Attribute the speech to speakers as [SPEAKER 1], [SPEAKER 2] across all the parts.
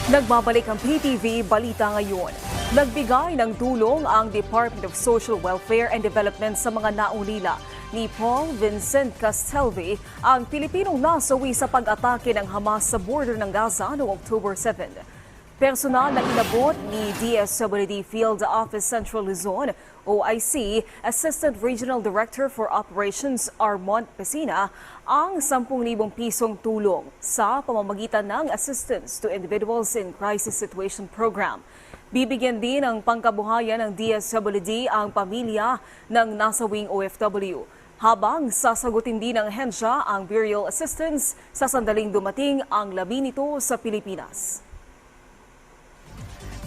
[SPEAKER 1] Nagbabalik ang PTV Balita ngayon. Nagbigay ng tulong ang Department of Social Welfare and Development sa mga naulila ni Paul Vincent Castelvi, ang Pilipinong nasawi sa pag-atake ng Hamas sa border ng Gaza noong October 7. Personal na inabot ni DSWD Field Office Central Luzon, OIC, Assistant Regional Director for Operations Armand Pesina, ang 10,000 pisong tulong sa pamamagitan ng Assistance to Individuals in Crisis Situation Program. Bibigyan din ng pangkabuhayan ng DSWD ang pamilya ng nasawing OFW, habang sasagutin din ng hensya ang burial assistance sa sandaling dumating ang labi nito sa Pilipinas.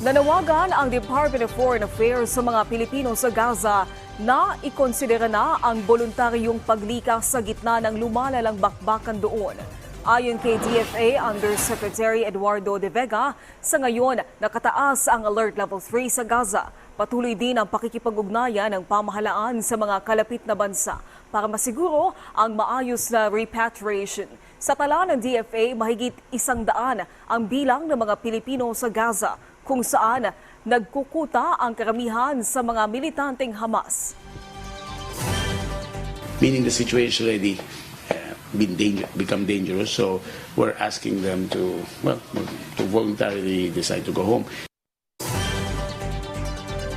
[SPEAKER 1] Nanawagan ang Department of Foreign Affairs sa mga Pilipino sa Gaza na ikonsidera na ang voluntaryong paglikas sa gitna ng lumalalang bakbakan doon. Ayon kay DFA Undersecretary Eduardo De Vega, sa ngayon nakataas ang Alert Level 3 sa Gaza. Patuloy din ang pakikipag-ugnayan ng pamahalaan sa mga kalapit na bansa para masiguro ang maayos na repatriation. Sa tala ng DFA, mahigit 100 ang bilang ng mga Pilipino sa Gaza, kung saan nagkukuta ang karamihan sa mga militanteng Hamas.
[SPEAKER 2] Meaning the situation already become dangerous, so we're asking them to voluntarily decide to go home.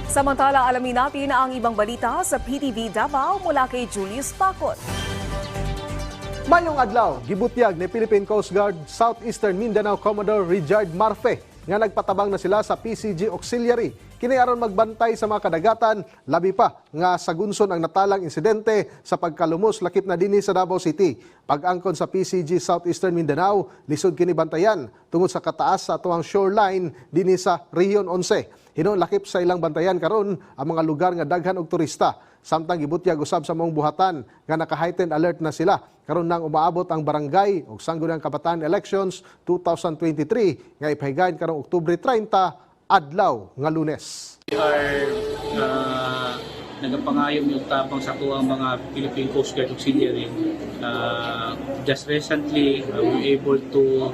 [SPEAKER 1] Samantala, alamin natin ang ibang balita sa PTV Davao mula kay Julius Pacot.
[SPEAKER 3] Mayong adlaw, gibutyag ni Philippine Coast Guard Southeastern Mindanao Commodore Richard Marfe nga nagpatabang na sila sa PCG Auxiliary. Kini aron magbantay sa mga kadagatan, labi pa nga sagunson ang natalang insidente sa pagkalumos lakip na dinhi sa Davao City. Pag-angkon sa PCG Southeastern Mindanao, lisod kini bantayan tungod sa kataas sa atuang shoreline dinhi sa Region 11. Hinon lakip sa ilang bantayan karon ang mga lugar nga daghan og turista. Samtang gibutyag usab sa mong buhatan nga naka-heightened alert na sila. Karon nang umaabot ang barangay ug Sangguniang Kabataan Elections 2023 nga ipahigayon karong Oktubre 30 adlaw nga Lunes.
[SPEAKER 4] We are nagapangayom yung tabang sa tuwang mga Philippine Coast Guard Auxiliary. Just recently, we were able to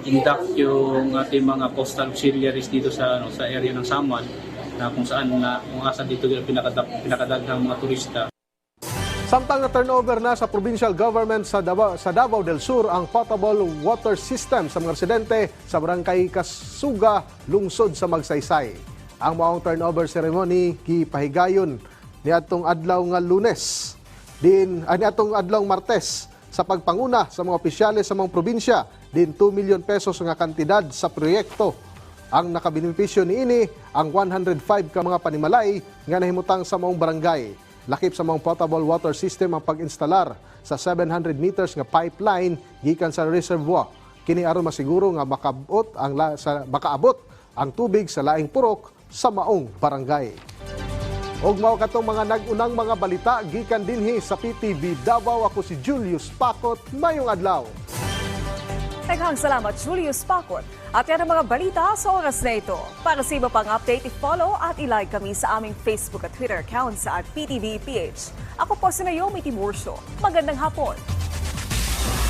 [SPEAKER 4] induct yung ating mga postal auxiliaries dito sa area ng Samuan, na kung saan kung asan dito pinakadaghang mga turista.
[SPEAKER 3] Samtang na-turnover na sa provincial government sa Davao del Sur ang potable water system sa mga residente sa Barangay Kasuga, lungsod sa Magsaysay. Ang maong turnover ceremony gipahigayon niadtong adlaw nga Lunes, niadtong adlaw Martes sa pagpanguna sa mga opisyales sa mga probinsya, din 2 million pesos nga kantidad sa proyekto. Ang nakabenepisyo niini ang 105 ka mga panimalay nga nahimutang sa maong barangay. Lakip sa mga potable water system ang pag-instalar sa 700 meters nga pipeline gikan sa reservoir. Kini aron masiguro nga makaabot ang tubig sa laing purok sa maong barangay. Og mao katong mga nag-unang mga balita gikan dinhi sa PTV Davao, ako si Julius Pacot. Mayong adlaw.
[SPEAKER 1] Daghang salamat, Julius Pacot. At yan ang mga balita sa oras na ito. Para sa iba pang update, i-follow at i-like kami sa aming Facebook at Twitter account sa @PTVPH. Ako po si Naomi Tiburcio. Magandang hapon.